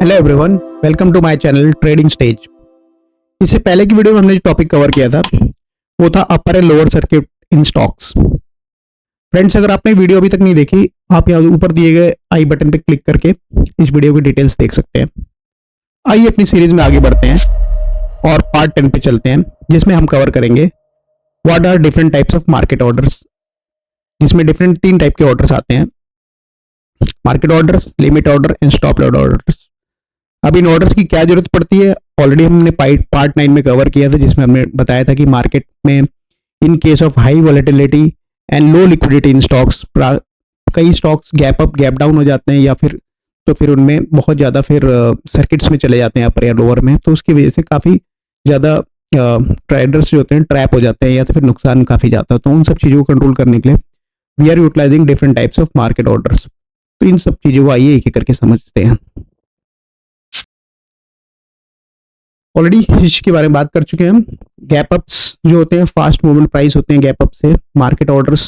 Hello everyone, welcome to my channel trading stage. इससे पहले की वीडियो में हमने जो टॉपिक कवर किया था वो था upper and lower circuit in stocks. Friends, अगर आपने वीडियो अभी तक नहीं देखी, आप यहाँ ऊपर दिए गए आई बटन पे क्लिक करके इस वीडियो की डिटेल्स देख सकते हैं। आइए अपनी सीरीज में आगे बढ़ते हैं और पार्ट 10 पे चलते हैं, जिसमें हम कवर करेंगे what are different types of market orders, जिसमें डिफरेंट 3 टाइप के ऑर्डर्स आते हैं: market orders, limit order and stop loss orders. अब इन ऑर्डर्स की क्या जरूरत पड़ती है, ऑलरेडी हमने पार्ट 9 में कवर किया था, जिसमें हमने बताया था कि मार्केट में in case of high volatility and low liquidity in stocks, कई stocks gap up gap down हो जाते हैं या फिर उनमें बहुत ज़्यादा फिर सर्किट्स में चले जाते हैं अपर या लोअर में, तो उसकी वजह से काफ़ी ज़्यादा ट्रेडर्स जो होते हैं ट्रैप हो जाते हैं या तो फिर नुकसान काफ़ी जाता है। तो उन सब चीज़ों को कंट्रोल करने के लिए we are utilizing different types of market orders. तो इन सब चीज़ों को आइए एक एक करके समझते हैं। ऑलरेडी हिस्ट्री के बारे में बात कर चुके हैं हम। गैप अप्स जो होते हैं, फास्ट मूवमेंट प्राइस होते हैं गैप अप से। Market orders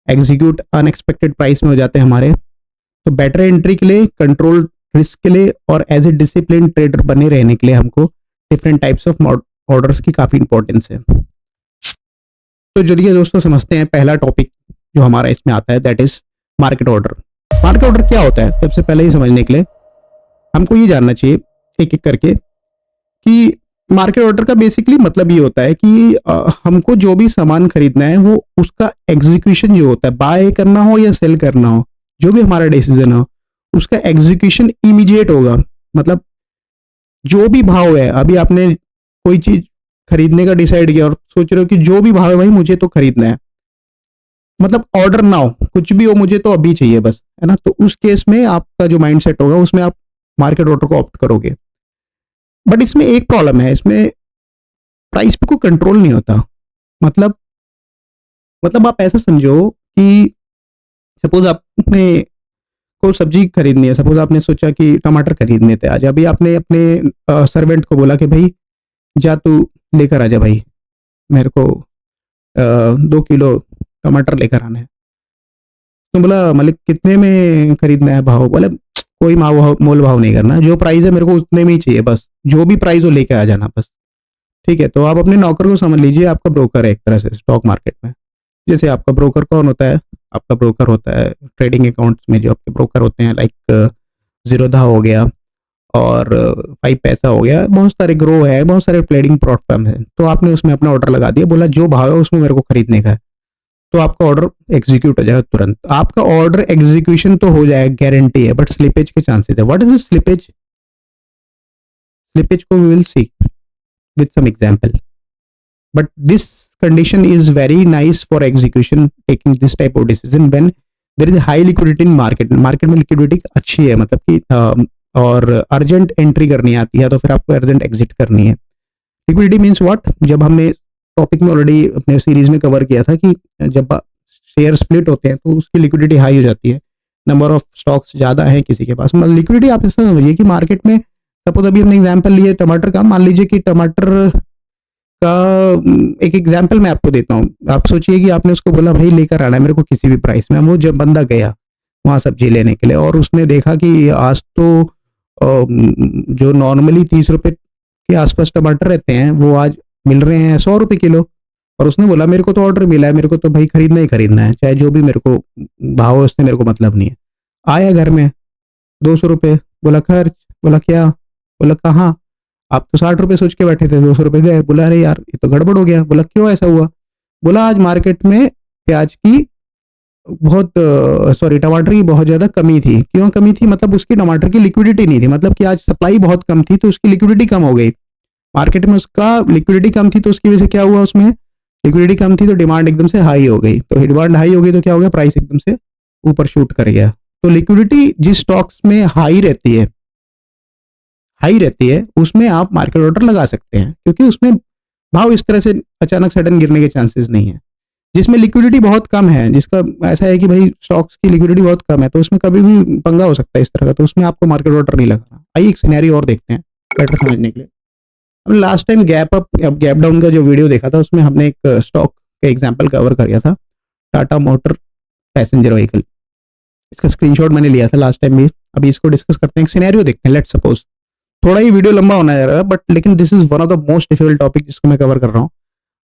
execute unexpected price में हो जाते हैं हमारे। तो बेटर एंट्री के लिए, कंट्रोल रिस्क के लिए और एज ए डिसिप्लिन ट्रेडर बने रहने के लिए हमको डिफरेंट टाइप्स ऑफ ऑर्डर्स की काफ़ी इंपॉर्टेंस है। तो चलिए दोस्तों समझते हैं पहला टॉपिक जो हमारा इसमें आता है, that is market order. Market order क्या होता है? सबसे पहले ये समझने के लिए हमको ये जानना चाहिए एक एक करके कि मार्केट ऑर्डर का बेसिकली मतलब ये होता है कि हमको जो भी सामान खरीदना है वो उसका एग्जीक्यूशन जो होता है, बाय करना हो या सेल करना हो, जो भी हमारा डिसीजन हो, उसका एग्जीक्यूशन इमीडिएट होगा। मतलब जो भी भाव है, अभी आपने कोई चीज खरीदने का डिसाइड किया और सोच रहे हो कि जो भी भाव है भाई मुझे तो खरीदना है, मतलब ऑर्डर ना हो, कुछ भी हो मुझे तो अभी चाहिए बस, है ना। तो उस केस में आपका जो माइंड सेट होगा उसमें आप मार्केट ऑर्डर को ऑप्ट करोगे। बट इसमें एक प्रॉब्लम है, इसमें प्राइस पे कोई कंट्रोल नहीं होता। मतलब आप ऐसा समझो कि सपोज आपने कोई सब्जी खरीदनी है, सपोज आपने सोचा कि टमाटर खरीदने थे आज। अभी आपने अपने सर्वेंट को बोला कि भाई जा तू लेकर आ जा भाई, मेरे को 2 किलो टमाटर लेकर आना है। तो बोला मालिक कितने में खरीदना है भाव? बोले कोई मोल भाव नहीं करना, जो प्राइस है मेरे को उतने में ही चाहिए, बस जो भी प्राइस हो लेके आ जाना बस। ठीक है, तो आप अपने नौकर को समझ लीजिए, आपका ब्रोकर है एक तरह से स्टॉक मार्केट में। जैसे आपका ब्रोकर कौन होता है? आपका ब्रोकर होता है ट्रेडिंग अकाउंट्स में जो आपके ब्रोकर होते हैं, लाइक जीरोधा हो गया और 5 पैसा हो गया, बहुत सारे ग्रो है, बहुत सारे ट्रेडिंग प्लेटफॉर्म है। तो आपने उसमें अपना ऑर्डर लगा दिया, बोला जो भाव है उसमें मेरे को खरीदने का है, तो आपका ऑर्डर एग्जीक्यूट हो जाएगा तुरंत। आपका ऑर्डर एग्जीक्यूशन तो हो जाएगा, गारंटी है, बट स्लिपेज के चांसेस है। What is slippage? स्लिपेज को we will see with some example, but this condition is very nice for execution taking this type of decision when there is a high liquidity in market में liquidity अच्छी है, मतलब कि और urgent entry करनी आती है, तो फिर आपको अर्जेंट एग्जिट करनी है। Liquidity means what? जब हमने टॉपिक में ऑलरेडी अपने सीरीज में कवर किया था कि जब शेयर स्प्लिट होते हैं तो उसकी लिक्विडिटी हाई हो जाती है, नंबर ऑफ स्टॉक्स ज़्यादा है किसी के पास। मतलब लिक्विडिटी आप ऐसा समझिए कि मार्केट में सपोज अभी हमने एग्जाम्पल लिए टमाटर का, मान लीजिए कि टमाटर का एक एग्जाम्पल मैं आपको देता हूँ। आप सोचिए कि आपने उसको बोला भाई लेकर आना है मेरे को किसी भी प्राइस में। वो जब बंदा गया वहाँ सब्जी लेने के लिए और उसने देखा कि आज तो जो नॉर्मली 30 रुपए के आसपास टमाटर रहते हैं वो आज मिल रहे हैं 100 रुपए किलो, और उसने बोला मेरे को तो ऑर्डर मिला है, मेरे को तो भाई खरीदना ही खरीदना है, चाहे जो भी मेरे को भाव है उससे मेरे को मतलब नहीं है। आया घर में 200 रुपये, बोला खर्च। बोला क्या? बोला कहाँ? आप तो 60 रुपये सोच के बैठे थे, 200 रुपये गए। बोला अरे यार ये तो गड़बड़ हो गया। बोला क्यों ऐसा हुआ? बोला आज मार्केट में प्याज की टमाटर की बहुत ज़्यादा कमी थी। क्यों कमी थी? मतलब उसकी टमाटर की लिक्विडिटी नहीं थी, मतलब कि आज सप्लाई बहुत कम थी तो उसकी लिक्विडिटी कम हो गई मार्केट में। उसका लिक्विडिटी कम थी तो उसकी वजह से क्या हुआ, उसमें लिक्विडिटी कम थी तो डिमांड एकदम से हाई हो गई। तो डिमांड हाई हो गई तो क्या हो गया, प्राइस एकदम से ऊपर शूट कर गया। तो लिक्विडिटी जिस स्टॉक्स में हाई रहती है उसमें आप मार्केट ऑर्डर लगा सकते हैं, क्योंकि उसमें भाव इस तरह से अचानक सडन गिरने के चांसेस नहीं है। जिसमें लिक्विडिटी बहुत कम है, जिसका ऐसा है कि भाई स्टॉक्स की लिक्विडिटी बहुत कम है, तो उसमें कभी भी पंगा हो सकता है इस तरह का, तो उसमें आपको मार्केट ऑर्डर नहीं लगाना। आइए एक सिनेरियो और देखते हैं बेटर समझने के लिए। हमने लास्ट टाइम गैप डाउन का जो वीडियो देखा था उसमें हमने एक स्टॉक का एग्जाम्पल कवर किया था, टाटा मोटर पैसेंजर व्हीकल। इसका स्क्रीनशॉट मैंने लिया था लास्ट टाइम भी, अभी इसको डिस्कस करते हैं, एक सिनेरियो देखते हैं। लेट्स सपोज, थोड़ा ही वीडियो लंबा होना जा रहा है, बट लेकिन this is one of the most difficult topic जिसको मैं कवर कर रहा हूँ।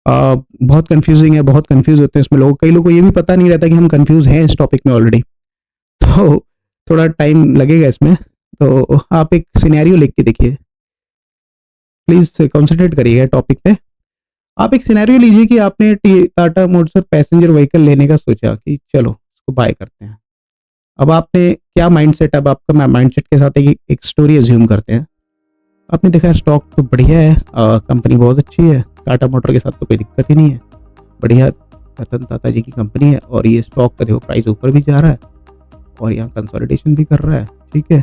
बहुत कंफ्यूजिंग है, बहुत कंफ्यूज होते हैं इसमें लोग, कई लोगों को ये भी पता नहीं रहता कि हम कंफ्यूज हैं इस टॉपिक में ऑलरेडी, तो थोड़ा टाइम लगेगा इसमें। तो आप एक सिनेरियो लिख के देखिए, प्लीज कंसंट्रेट करिएगा टॉपिक पे। आप एक सिनेरियो लीजिए कि आपने टाटा मोटर्स से पैसेंजर व्हीकल लेने का सोचा कि चलो इसको बाय करते हैं। अब आपने क्या माइंडसेट, अब आपका माइंडसेट के साथ एक स्टोरी एज्यूम करते हैं। आपने देखा स्टॉक तो बढ़िया है, कंपनी बहुत अच्छी है, टाटा मोटर के साथ तो कोई दिक्कत ही नहीं है, बढ़िया रतन टाटा जी की कंपनी है, और ये स्टॉक का देखो प्राइस ऊपर भी जा रहा है और यहाँ कंसोलिडेशन भी कर रहा है, ठीक है,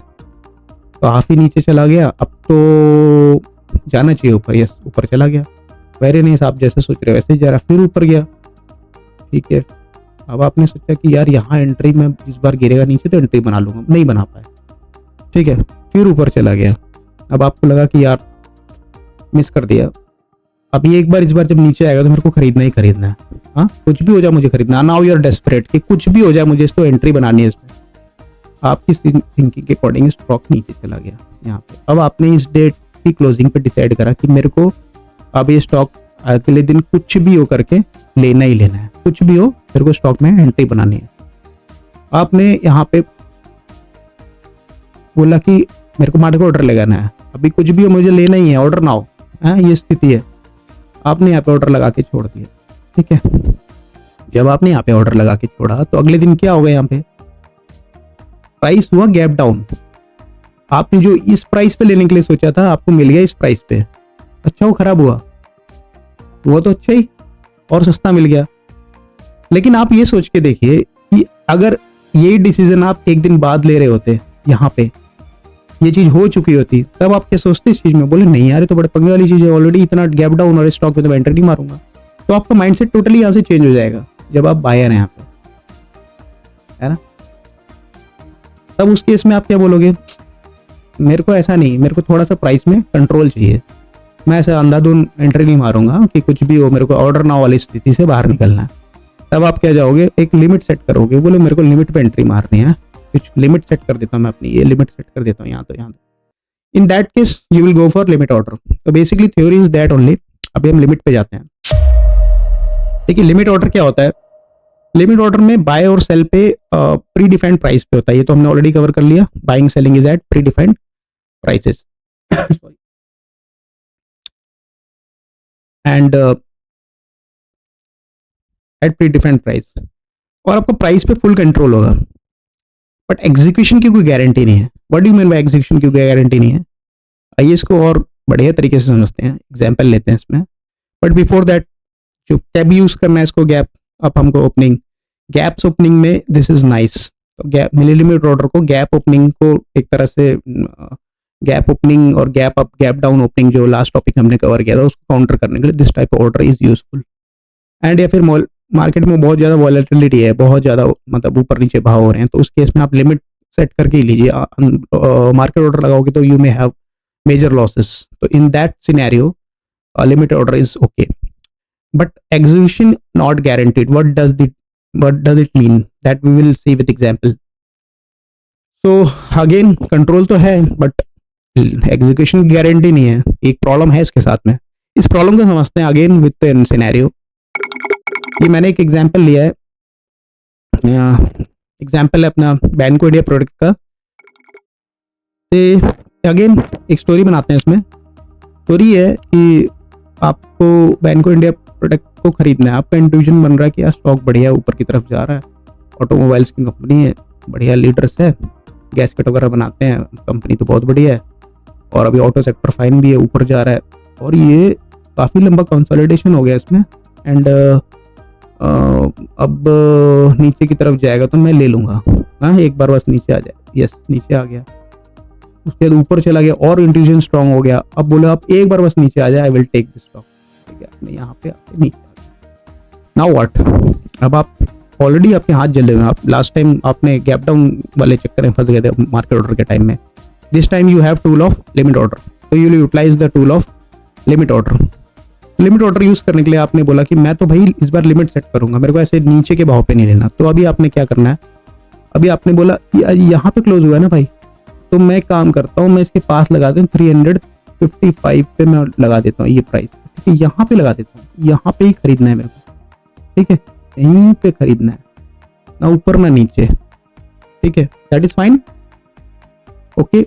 काफ़ी नीचे चला गया, अब तो जाना चाहिए ऊपर, यस ऊपर चला गया, वेरी नाइस, आप जैसे सोच रहे हो वैसे ही जा रहा, फिर ऊपर गया, ठीक है। अब आपने सोचा कि यार यहाँ एंट्री में इस बार गिरेगा नीचे तो एंट्री बना लूंगा, नहीं बना पाए, ठीक है, फिर ऊपर चला गया। अब आपको लगा कि यार मिस कर दिया, अब ये एक बार इस बार जब नीचे आएगा तो मेरे को खरीदना ही खरीदना है, हाँ कुछ भी हो जाए मुझे खरीदना, नाउ यू आर डेस्परेट कि कुछ भी हो जाए मुझे इसको एंट्री बनानी है इसमें। आपकी थिंकिंग के अकॉर्डिंग स्टॉक नीचे चला गया यहाँ पे। अब आपने इस डेट की क्लोजिंग पे डिसाइड करा कि मेरे को अब ये स्टॉक अगले दिन कुछ भी हो करके लेना ही लेना है, कुछ भी हो मेरे को स्टॉक में एंट्री बनानी है। आपने यहाँ पे बोला कि मेरे को मार्केट ऑर्डर लगाना है, अभी कुछ भी हो मुझे लेना ही है, ऑर्डर ना हो, ये स्थिति है। आपने यहाँ पे ऑर्डर लगा के छोड़ दिया, ठीक है। जब आपने यहाँ पे ऑर्डर लगा के छोड़ा तो अगले दिन क्या होगा, यहाँ पे प्राइस हुआ गैप डाउन। आपने जो इस प्राइस पे लेने के लिए सोचा था आपको मिल गया इस प्राइस पे, अच्छा वो खराब हुआ, वो तो अच्छा ही और सस्ता मिल गया। लेकिन आप ये सोच के देखिए कि अगर यही डिसीजन आप एक दिन बाद ले रहे होते, यहाँ पे ये चीज हो चुकी होती, तब आप क्या सोचते इस चीज में, बोले नहीं यार ये तो बड़े पंगे वाली चीज है, ऑलरेडी इतना गैप डाउन और स्टॉक में तो मैं एंट्री नहीं मारूंगा। तो आपका माइंडसेट टोटली यहाँ से चेंज हो जाएगा जब आप बायर हैं यहाँ पे, है ना। तब उस केस में आप क्या बोलोगे, मेरे को ऐसा नहीं, मेरे को थोड़ा सा प्राइस में कंट्रोल चाहिए, मैं ऐसा अंधाधुन एंट्री नहीं मारूंगा कि कुछ भी हो, मेरे को ऑर्डर ना वाली स्थिति से बाहर निकलना है। तब आप क्या जाओगे, एक लिमिट सेट करोगे, बोले मेरे को लिमिट पे एंट्री मारनी है, कुछ लिमिट सेट कर देता हूँ मैं अपनी, ये लिमिट सेट कर देता हूँ यहाँ तो यहाँ। In that case you will go for limit order. तो basically theory is that only. अभी हम लिमिट पे जाते हैं। देखिए लिमिट ऑर्डर क्या होता है, लिमिट ऑर्डर में बाय और सेल पे प्री डिफाइंड प्राइस पे होता है, ये तो हमने ऑलरेडी कवर कर लिया, buying selling is at pre defined prices and at pre defined price, और आपको प्राइस पे फुल कंट्रोल होगा, बट एग्जीक्यूशन की कोई गारंटी नहीं है। What do you mean by execution की कोई गारंटी नहीं है, आइए इसको और बढ़िया तरीके से समझते हैं, एग्जाम्पल लेते हैं इसमें। बट बिफोर दैट जो कैब यूज करना है इसको, गैप अप हमको ओपनिंग, गैप्स ओपनिंग में दिस इज नाइस। तो गैप मिली लिमिट ऑर्डर को, गैप ओपनिंग को एक तरह से गैप ओपनिंग और gap up gap down opening जो लास्ट टॉपिक हमने कवर किया था उसको काउंटर करने के लिए this type of order is useful. And या फिर मार्केट में बहुत ज़्यादा वॉलेटिलिटी है, बहुत ज़्यादा मतलब ऊपर नीचे भाव हो रहे हैं, तो उस केस में आप लिमिट सेट करके ही लीजिए। मार्केट ऑर्डर लगाओगे तो you may have major losses, तो in that scenario limit order is okay, but execution not guaranteed. what does it mean that we will see with example. So again control तो है but execution की guarantee नहीं है, एक problem है इसके साथ में। इस प्रॉब्लम को समझते हैं अगेन विद एन सिनेरियो। ये मैंने एक एग्जांपल लिया है, एग्जांपल है अपना बैंको इंडिया प्रोडक्ट का। तो अगेन एक स्टोरी बनाते हैं इसमें। स्टोरी है कि आपको बैंको इंडिया प्रोडक्ट को खरीदना है, आपका इंट्यूजन बन रहा है कि यार स्टॉक बढ़िया ऊपर की तरफ जा रहा है, ऑटोमोबाइल्स की कंपनी है, बढ़िया लीडर्स है, गैसकेट वगैरह बनाते हैं, कंपनी तो बहुत बढ़िया है, और अभी ऑटो सेक्टर फाइन भी है, ऊपर जा रहा है, और ये काफ़ी लंबा कंसोलिडेशन हो गया इसमें। एंड अब नीचे की तरफ जाएगा तो मैं ले लूँगा, हाँ एक बार बस नीचे आ जाए, यस नीचे आ गया, उसके बाद ऊपर चला गया और इंट्यूजन स्ट्रांग हो गया, अब बोलो आप एक बार बस नीचे आ जाए, I will take this stock, ठीक है, आपने यहाँ पे नीचे नाउ व्हाट। अब आप ऑलरेडी आपके हाथ जल रहे हैं, आप लास्ट टाइम आपने गैप डाउन वाले चक्कर में फंस गए थे मार्केट ऑर्डर के टाइम में। This time you have tool of limit order, तो you will utilize the tool of limit order. Limit order use करने के लिए आपने बोला कि मैं तो भाई इस बार लिमिट सेट करूंगा, मेरे को ऐसे नीचे के भाव पे नहीं लेना। तो अभी आपने क्या करना है, अभी आपने बोला यहाँ पे क्लोज हुआ है ना भाई, तो मैं काम करता हूँ, मैं इसके पास लगाता हूँ 355 पे मैं लगा देता हूँ ये प्राइस, ठीक है, यहाँ पे लगा देता हूँ, यहाँ पे ही खरीदना है मेरे को, ठीक है, यहीं पे खरीदना है, ना ऊपर ना नीचे, ठीक है, that is fine, okay.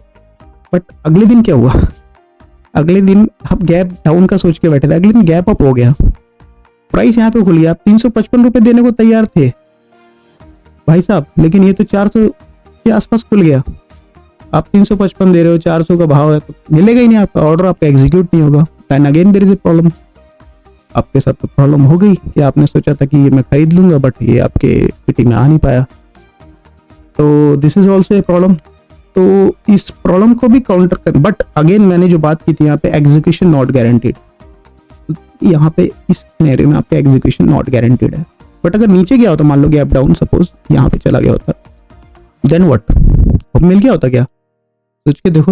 But अगले दिन क्या हुआ, अगले दिन आप गैप डाउन का सोच के बैठे थे, अगले दिन गैप अप हो गया, प्राइस यहाँ पे खुल गया, आप 355 रुपए देने को तैयार थे भाई साहब, लेकिन ये तो 400 के आसपास खुल गया, आप 355 दे रहे हो, 400 का भाव है, तो मिलेगा ही नहीं आपका ऑर्डर, आपका एग्जीक्यूट नहीं होगा, and again there is a problem. आपके साथ तो प्रॉब्लम हो गई कि आपने सोचा था कि ये मैं खरीद लूंगा, बट ये आपके किटी में आ नहीं पाया, तो this is also a problem. तो इस प्रॉब्लम को भी काउंटर कर, बट अगेन मैंने जो बात की थी यहाँ पे एग्जीक्यूशन नॉट गारंटीड, यहाँ पे इस सिनेरियो में आपका एग्जीक्यूशन नॉट गारंटीड है। बट अगर नीचे गया होता, मान लो गैप डाउन सपोज यहाँ पे चला गया होता, देन व्हाट, अब मिल गया होता क्या, सोच के देखो,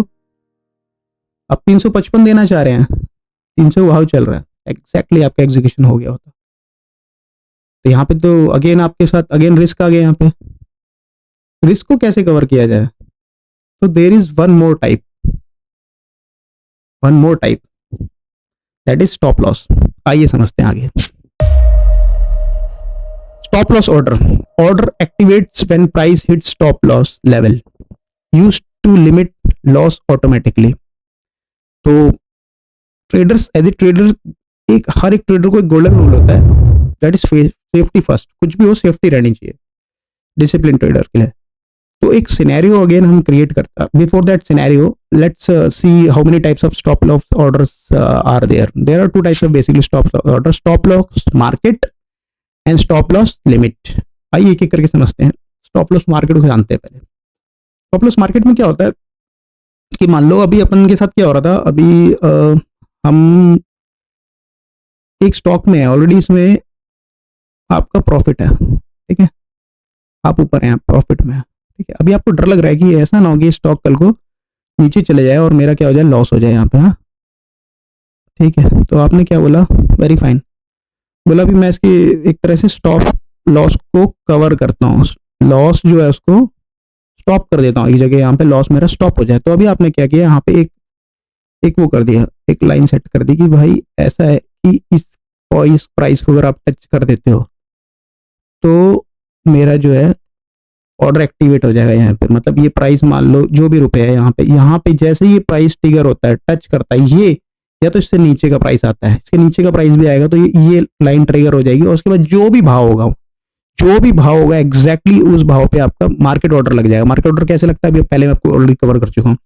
आप 355 देना चाह रहे हैं, 300 भाव चल रहा है, एग्जैक्टली आपका एग्जीक्यूशन हो गया होता, तो यहाँ पे तो अगेन आपके साथ अगेन रिस्क आ गया। यहाँ पे रिस्क को कैसे कवर किया जाए, तो there is one more type that is stop loss. आइए समझते हैं आगे। Stop loss order activates when price hit stop loss level used to limit loss automatically. तो ट्रेडर्स एज ए ट्रेडर, हर एक ट्रेडर को एक गोल्डन रूल होता है, दैट इज सेफ्टी फर्स्ट, कुछ भी हो सेफ्टी रहनी चाहिए डिसिप्लिन ट्रेडर के लिए। तो एक सिनेरियो अगेन हम क्रिएट करता है, before that scenario let's see how many types of stop loss orders are there are two types of basically stop loss order, stop loss market and stop loss limit. आइए एक एक करके समझते हैं। Stop loss market को जानते हैं पहले। स्टॉप लॉस मार्केट में क्या होता है कि मान लो अभी अपन के साथ क्या हो रहा था, अभी हम एक स्टॉक में है ऑलरेडी, इसमें आपका प्रॉफिट है, ठीक है, आप ऊपर हैं, प्रॉफिट में है, ठीक है। अभी आपको डर लग रहा है कि ऐसा ना हो कि स्टॉक कल को नीचे चले जाए और मेरा क्या हो जाए, लॉस हो जाए यहाँ पे, हाँ ठीक है। तो आपने क्या बोला, वेरी फाइन, बोला अभी मैं इसकी एक तरह से स्टॉप लॉस को कवर करता हूँ, लॉस जो है उसको स्टॉप कर देता हूँ, एक जगह यहाँ पे लॉस मेरा स्टॉप हो जाए। तो अभी आपने क्या किया, यहाँ पे एक वो कर दिया, एक लाइन सेट कर दी कि भाई ऐसा है कि इस प्राइस को अगर आप टच कर देते हो तो मेरा जो है ऑर्डर एक्टिवेट हो जाएगा यहाँ पे। मतलब ये प्राइस मान लो जो भी रुपए है, यहाँ पे जैसे ये प्राइस ट्रिगर होता है, टच करता है ये, या तो इससे नीचे का प्राइस आता है, इसके नीचे का प्राइस भी आएगा तो ये लाइन ट्रिगर हो जाएगी, और उसके बाद जो भी भाव होगा एग्जैक्टली उस भाव पे आपका मार्केट ऑर्डर लग जाएगा। मार्केट ऑर्डर कैसे लगता है अभी पहले मैं आपको ऑलरेडी कवर कर चुका हूँ।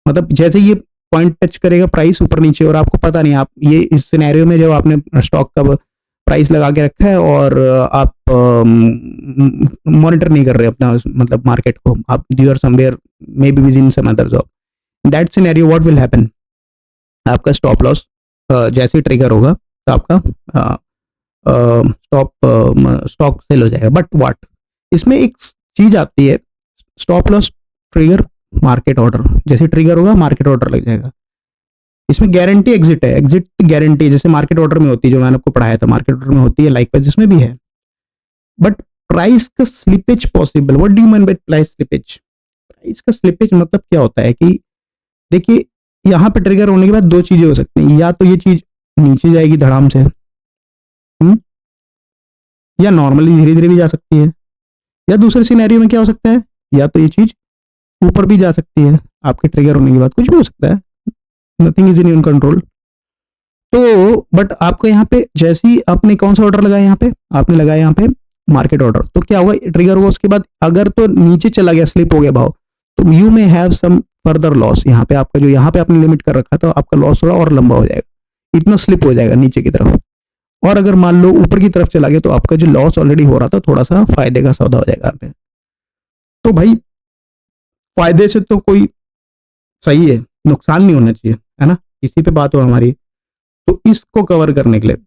मतलब जैसे ये पॉइंट टच करेगा प्राइस ऊपर नीचे, और आपको पता नहीं, आप ये इस सिनेरियो में जब आपने स्टॉक का प्राइस लगा के रखा है और आप मॉनिटर नहीं कर रहे अपना मतलब मार्केट को, आप you are somewhere may be with in some other job, that scenario what will happen, आपका स्टॉप लॉस जैसे ट्रिगर होगा तो आपका स्टॉक सेल हो जाएगा। बट व्हाट, इसमें एक चीज आती है, stop loss trigger market order, जैसे ट्रिगर होगा मार्केट ऑर्डर लग जाएगा। इसमें गारंटी एग्जिट है, एग्जिट गारंटी जैसे मार्केट ऑर्डर में होती है, जो मैंने आपको पढ़ाया था मार्केट ऑर्डर में होती है, लाइकवाइज इसमें भी है। बट प्राइस का slippage possible, what do you mean bye price slippage? Price का स्लिपेज मतलब क्या होता है कि देखिए यहाँ पे ट्रिगर होने के बाद दो चीजें हो सकती हैं, या तो ये चीज नीचे जाएगी धड़ाम से, या नॉर्मली धीरे धीरे भी जा सकती है, या दूसरे सिनेरियो में क्या हो सकता है, या तो ये चीज ऊपर भी जा सकती है आपके ट्रिगर होने के बाद, कुछ भी हो सकता है, nothing is in your control. तो बट आपको यहाँ पे जैसे ही आपने कौन सा ऑर्डर लगाया, यहाँ पे आपने लगाया यहाँ पे मार्केट ऑर्डर, तो क्या होगा, ट्रिगर होगा, उसके बाद अगर तो नीचे चला गया, स्लिप हो गया भाव, तो you may have some further loss. यहाँ पे आपका जो यहाँ पे आपने लिमिट कर रखा था, आपका लॉस थोड़ा और लंबा हो जाएगा, इतना स्लिप हो जाएगा नीचे की तरफ। और अगर मान लो ऊपर की तरफ चला गया तो आपका जो लॉस ऑलरेडी हो रहा था थोड़ा सा फायदे का सौदा हो जाएगा यहाँ पे। तो भाई फायदे से तो कोई सही है, नुकसान नहीं होना चाहिए, है ना, इसी पे बात हो हमारी। तो इसको कवर करने के लिए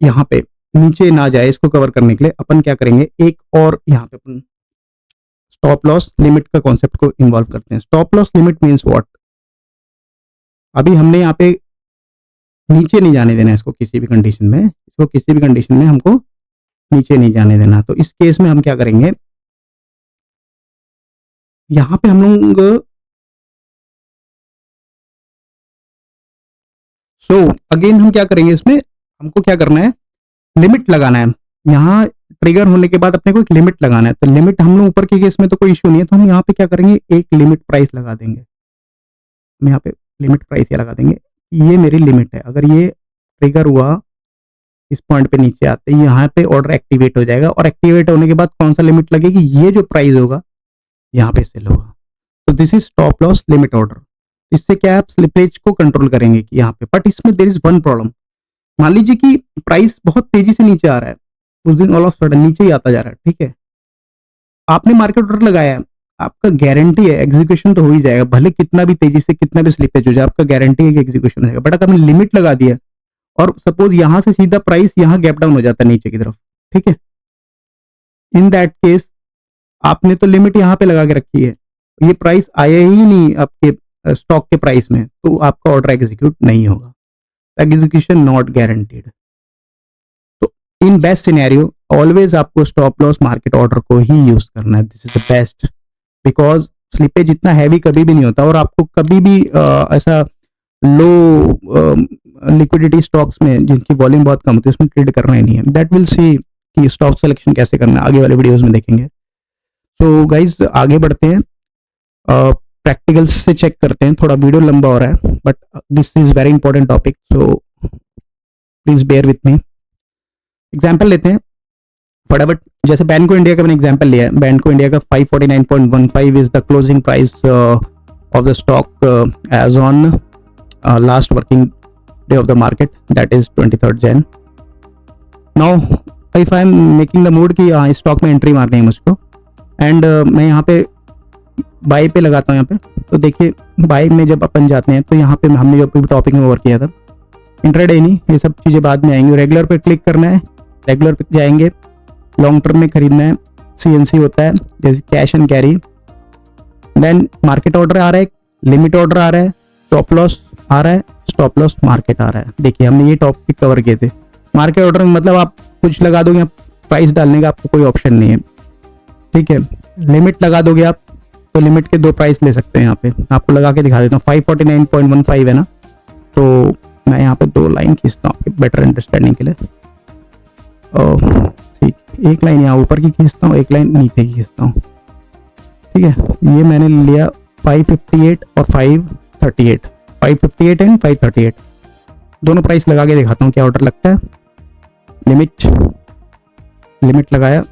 यहाँ पे नीचे ना जाए, इसको कवर करने के लिए अपन क्या करेंगे, एक और यहाँ पे अपन स्टॉप लॉस लिमिट का कॉन्सेप्ट को इन्वॉल्व करते हैं। Stop loss limit means what, अभी हमने यहाँ पे नीचे नहीं जाने देना है इसको किसी भी कंडीशन में, इसको किसी भी कंडीशन में हमको नीचे नहीं जाने देना। तो इस केस में हम क्या करेंगे, यहाँ पे हम लोग अगेन हम क्या करेंगे, इसमें हमको क्या करना है, लिमिट लगाना है। यहाँ ट्रिगर होने के बाद अपने को एक लिमिट लगाना है। तो लिमिट हम लोग ऊपर के केस में तो कोई इश्यू नहीं है, तो हम यहाँ पे क्या करेंगे, एक लिमिट प्राइस लगा देंगे। हम यहाँ पे लिमिट प्राइस ये लगा देंगे, ये मेरी लिमिट है। अगर ये ट्रिगर हुआ इस पॉइंट पे नीचे आते ही यहाँ पे ऑर्डर एक्टिवेट हो जाएगा, और एक्टिवेट होने के बाद कौन सा लिमिट लगेगी, ये जो प्राइस होगा यहाँ पे सेल होगा। तो this is stop loss limit order. इससे क्या है, आप स्लिपेज को कंट्रोल करेंगे कि यहाँ पे। बट इसमें देयर इज वन प्रॉब्लम। मान लीजिए कि प्राइस बहुत तेजी से नीचे आ रहा है, उस दिन ऑल ऑफ सडन नीचे ही आता जा रहा है, ठीक है, आपने मार्केट ऑर्डर लगाया है, आपका गारंटी है एग्जीक्यूशन तो हो ही जाएगा, भले कितना भी तेजी से कितना भी स्लिपेज हो जाए, आपका गारंटी है कि एग्जीक्यूशन हो जाएगा। बट अगर आपने लिमिट लगा दिया और सपोज यहां से सीधा प्राइस यहाँ गैप डाउन हो जाता है नीचे की तरफ, ठीक है, इन दैट केस आपने तो लिमिट यहाँ पे लगा के रखी है, ये प्राइस आया ही नहीं आपके स्टॉक के प्राइस में, तो आपका ऑर्डर एग्जीक्यूट नहीं होगा, एग्जीक्यूशन नॉट गारंटीड। तो इन बेस्ट सिनेरियो ऑलवेज आपको स्टॉप लॉस मार्केट ऑर्डर को ही यूज करना है। This is the best, because slippage इतना हैवी कभी भी नहीं होता, और आपको कभी भी ऐसा लो लिक्विडिटी स्टॉक्स में जिनकी वॉल्यूम बहुत कम होती है उसमें ट्रेड करना ही नहीं है। दैट विल सी कि स्टॉक सिलेक्शन कैसे करना है, आगे वाले वीडियोस में देखेंगे। तो गाइज आगे बढ़ते हैं, प्रैक्टिकल्स से चेक करते हैं। थोड़ा वीडियो लंबा हो रहा है, but this is very important topic, so please bear with me. Example लेते हैं फटाफट। जैसे बैंको इंडिया का मैंने एग्जाम्पल लिया है, बैंको इंडिया का 549.15 is the closing price of the stock as on last working day of the market, that is 23rd Jan। Now if I am making the mood कि इस स्टॉक में एंट्री मारनी है मुझको, एंड मैं यहाँ पे बाई पे लगाता हूँ यहाँ पे। तो देखिए बाई में जब अपन जाते हैं तो यहाँ पे हमने जो टॉपिक में वर्क किया था, इंट्राडे नहीं, ये सब चीज़ें बाद में आएंगी। रेगुलर पे क्लिक करना है, रेगुलर पे जाएंगे, लॉन्ग टर्म में खरीदना है, CNC होता है जैसे cash and carry, then market order आ रहा है, लिमिट ऑर्डर आ रहा है, स्टॉप लॉस आ रहा है, स्टॉप लॉस मार्केट आ रहा है। देखिए हमने ये टॉपिक कवर किए थे। मार्केट ऑर्डर में मतलब आप कुछ लगा दोगे, प्राइस डालने का आपको कोई ऑप्शन नहीं है, ठीक है। लिमिट लगा दोगे आप तो लिमिट के दो प्राइस ले सकते हैं। यहाँ पे आपको लगा के दिखा देता हूँ, 549.15 है ना, तो मैं यहाँ पे दो लाइन खींचता हूँ बेटर अंडरस्टैंडिंग के लिए। ठीक, एक लाइन यहाँ ऊपर की खींचता हूँ, एक लाइन नीचे की खींचता हूँ, ठीक है। ये मैंने लिया 558 और 538, 558 एंड 538 दोनों प्राइस लगा के दिखाता हूँ क्या ऑर्डर लगता है। लिमिट लगाया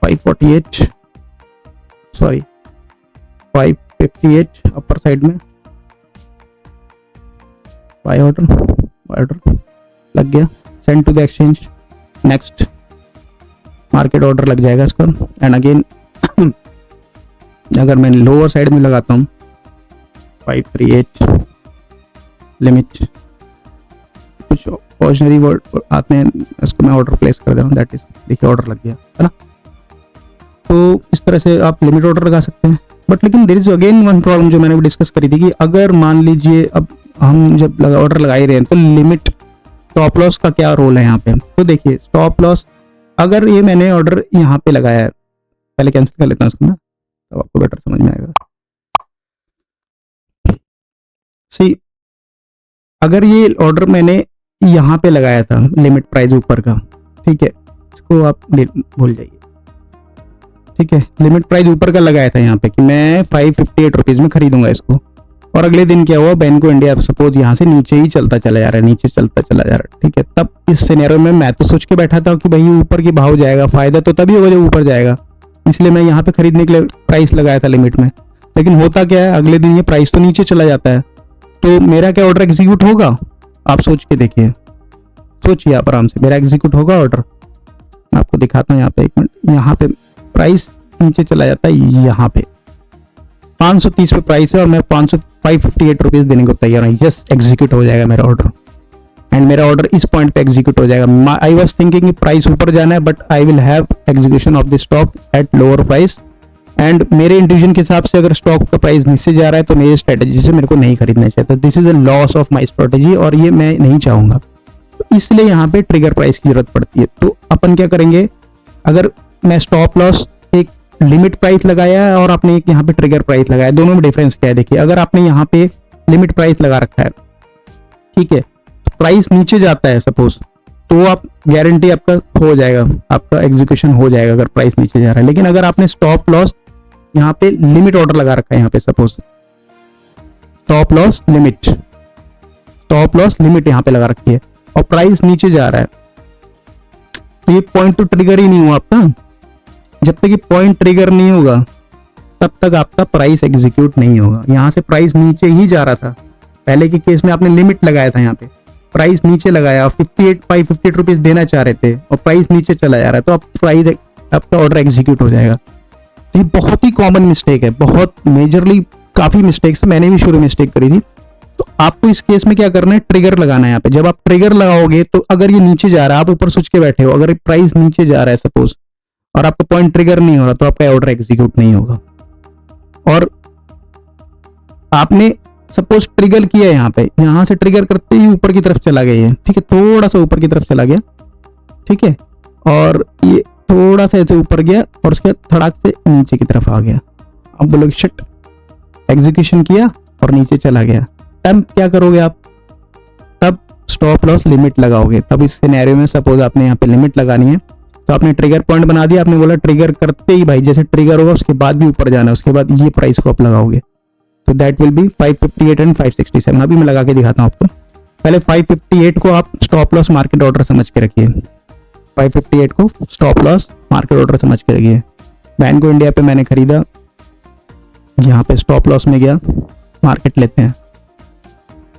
548, सॉरी 558 अपर साइड में, बाय ऑर्डर लग गया, send to the exchange, next market order लग जाएगा इसका। एंड अगेन अगर मैं लोअर साइड में लगाता हूँ 538 लिमिट, कुछ ऑर्डिनरी वर्ड आते हैं, इसको मैं ऑर्डर प्लेस कर दे रहा हूँ, दैट इज देखिए ऑर्डर लग गया है ना। तो इस तरह से आप लिमिट ऑर्डर लगा सकते हैं। बट लेकिन there is again one problem जो मैंने भी डिस्कस करी थी कि अगर मान लीजिए अब हम जब ऑर्डर लगा ही रहे हैं तो लिमिट स्टॉप लॉस का क्या रोल है यहाँ पे। तो देखिए स्टॉप लॉस, अगर ये मैंने ऑर्डर यहाँ पे लगाया है, पहले कैंसिल कर लेता हूँ इसको मैं, तब आपको बेटर समझ में आएगा। सी, अगर ये ऑर्डर मैंने यहाँ पे लगाया था लिमिट प्राइस ऊपर का, ठीक है, इसको आप भूल जाइए, ठीक है। लिमिट प्राइस ऊपर का लगाया था यहाँ पे कि मैं 558 रुपीज में खरीदूंगा इसको, और अगले दिन क्या हुआ, बैंको इंडिया सपोज यहाँ से नीचे ही चलता चला जा रहा है, नीचे चलता चला जा रहा है, ठीक है। तब इस सिनेरियो में मैं तो सोच के बैठा था कि भाई ऊपर की भाव जाएगा, फायदा तो तभी होगा जब ऊपर जाएगा, इसलिए मैं यहाँ पे खरीदने के लिए प्राइस लगाया था लिमिट में। लेकिन होता क्या है, अगले दिन ये प्राइस तो नीचे चला जाता है, तो मेरा क्या ऑर्डर एग्जीक्यूट होगा, आप सोच के देखिए, सोचिए आप आराम से, मेरा एग्जीक्यूट होगा ऑर्डर। मैं आपको दिखाता हूँ यहाँ पे, एक मिनट, यहाँ पे प्राइस नीचे चला जाता है, यहाँ पे 530 पे प्राइस है और मैं 558 रुपीज देने को तैयार हूँ, यस एग्जीक्यूट हो जाएगा मेरा ऑर्डर, एंड मेरा ऑर्डर इस पॉइंट पे एग्जीक्यूट हो जाएगा। आई वाज थिंकिंग प्राइस ऊपर जाना है, but I will have execution of the stock at lower price, and मेरे इंट्यूजन के हिसाब से अगर स्टॉक का प्राइस नीचे जा रहा है तो मेरी स्ट्रेटेजी से मेरे को नहीं खरीदना चाहिए। तो this is a loss of my strategy, और ये मैं नहीं चाहूंगा। तो इसलिए यहाँ पे ट्रिगर प्राइस की जरूरत पड़ती है। तो अपन क्या करेंगे, अगर मैं स्टॉप लॉस एक लिमिट प्राइस लगाया है और आपने एक यहाँ पे ट्रिगर प्राइस लगाया, दोनों में डिफरेंस क्या है देखिए। अगर आपने यहाँ पे लिमिट प्राइस लगा रखा है, ठीक है, तो प्राइस नीचे जाता है सपोज, तो आप गारंटी आपका हो जाएगा, आपका एग्जीक्यूशन हो जाएगा अगर प्राइस नीचे जा रहा है। लेकिन अगर आपने स्टॉप लॉस यहाँ पे लिमिट ऑर्डर लगा रखा है, यहाँ पे सपोज स्टॉप लॉस लिमिट यहाँ पे लगा रखी है और प्राइस नीचे जा रहा है, तो ये पॉइंट तो ट्रिगर ही नहीं हुआ आपका। जब तक ये पॉइंट ट्रिगर नहीं होगा तब तक आपका प्राइस एग्जीक्यूट नहीं होगा। यहाँ से प्राइस नीचे ही जा रहा था, पहले के केस में आपने लिमिट लगाया था, यहाँ पे प्राइस नीचे लगाया और 58 रुपीज देना चाह रहे थे और प्राइस नीचे चला जा रहा है, तो आप प्राइस आपका ऑर्डर एग्जीक्यूट हो जाएगा। ये बहुत ही कॉमन मिस्टेक है, बहुत मेजरली काफी मिस्टेक्स, मैंने भी शुरू मिस्टेक करी थी। तो आपको इस केस में क्या करना है, ट्रिगर लगाना है यहाँ पे। जब आप ट्रिगर लगाओगे तो अगर ये नीचे जा रहा है, आप ऊपर सोच के बैठे हो, अगर प्राइस नीचे जा रहा है सपोज और आपका पॉइंट ट्रिगर नहीं हो रहा, तो आपका ऑर्डर एग्जीक्यूट नहीं होगा। और आपने सपोज ट्रिगर किया यहाँ पे, यहाँ से ट्रिगर करते ही ऊपर की तरफ चला गया, ठीक है, थोड़ा सा ऊपर की तरफ चला गया, ठीक है, और ये थोड़ा सा ऐसे ऊपर गया और उसके बाद धड़ाक से नीचे की तरफ आ गया। अब बोलोगे शिट, एग्जीक्यूशन किया और नीचे चला गया, तब क्या करोगे आप, तब स्टॉप लॉस लिमिट लगाओगे। तब इस सिनेरियो में सपोज आपने यहाँ पे लिमिट लगानी है, तो आपने ट्रिगर पॉइंट बना दिया, आपने बोला ट्रिगर करते ही भाई जैसे ट्रिगर होगा उसके बाद भी ऊपर जाना है, उसके बाद ये प्राइस को आप लगाओगे, तो दैट विल बी 558 एंड 567। अभी मैं लगा के दिखाता हूँ आपको। पहले 558 को आप स्टॉप लॉस मार्केट ऑर्डर समझ के रखिए, 558 को स्टॉप लॉस मार्केट ऑर्डर समझ के रखिए। बैंक ऑफ इंडिया पे मैंने खरीदा, यहाँ पे स्टॉप लॉस में गया, मार्केट लेते हैं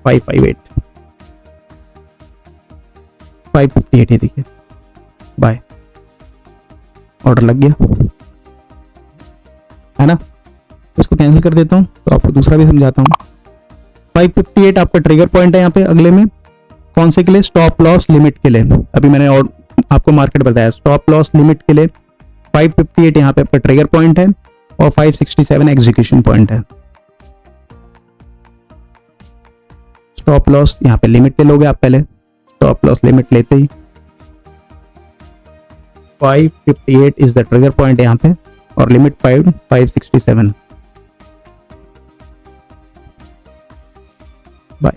558 ये देखिए, बाय, ऑर्डर लग गया है ना। इसको कैंसिल कर देता हूं, तो आपको दूसरा भी समझाता हूं। 558 आपका ट्रिगर पॉइंट है यहाँ पे, अगले में कौन से के लिए, स्टॉप लॉस लिमिट के लिए। अभी मैंने और आपको मार्केट बताया, स्टॉप लॉस लिमिट के लिए 558 यहाँ पे आपका ट्रिगर पॉइंट है और 567 एग्जीक्यूशन पॉइंट है। स्टॉप लॉस यहाँ पे लिमिट ले लोगे आप, पहले स्टॉप लॉस लिमिट लेते ही 558 इज द ट्रिगर पॉइंट यहाँ पे और लिमिट 567। बाय,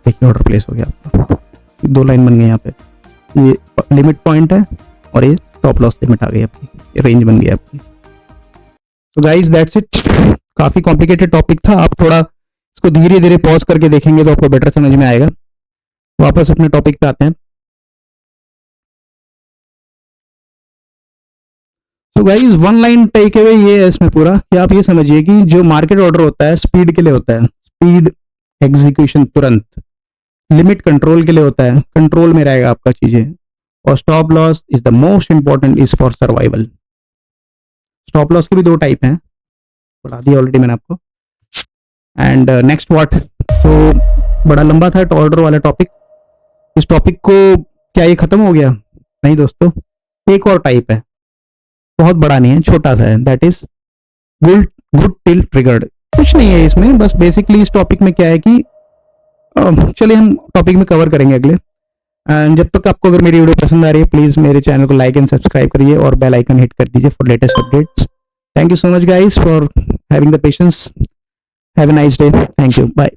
देखिए ऑर्डर प्लेस हो गया आपका, दो लाइन बन गई यहाँ पे, ये लिमिट पॉइंट है और ये स्टॉप लॉस लिमिट आ गई आपकी, ये रेंज बन गई आपकी। तो गाइस दैट्स इट, काफी कॉम्प्लिकेटेड टॉपिक था, आप थोड़ा इसको धीरे धीरे पॉज करके देखेंगे तो आपको बेटर समझ में आएगा। वापस अपने टॉपिक पे आते हैं। तो guys one line take away ये है इसमें पूरा कि आप ये समझिए कि जो मार्केट ऑर्डर होता है स्पीड के लिए होता है, स्पीड एग्जीक्यूशन तुरंत, लिमिट कंट्रोल के लिए होता है, कंट्रोल में रहेगा आपका चीजें, और stop loss is the most important, is for survival. Stop loss के भी दो टाइप हैं, बता दिया ऑलरेडी मैंने आपको। एंड नेक्स्ट व्हाट, तो बड़ा लंबा था ऑर्डर वाला टॉपिक, इस टॉपिक को क्या ये खत्म हो गया, नहीं दोस्तों, एक और टाइप है, बहुत बड़ा नहीं है, छोटा सा है, that is good till triggered. कुछ नहीं है इसमें, बस बेसिकली इस टॉपिक में क्या है कि चलिए हम टॉपिक में कवर करेंगे अगले। एंड जब तक आपको अगर मेरी वीडियो पसंद आ रही है प्लीज मेरे चैनल को लाइक एंड सब्सक्राइब करिए और बेल आइकन हिट कर दीजिए for latest updates. Thank you so much guys for having the patience, have a nice day, thank you, bye.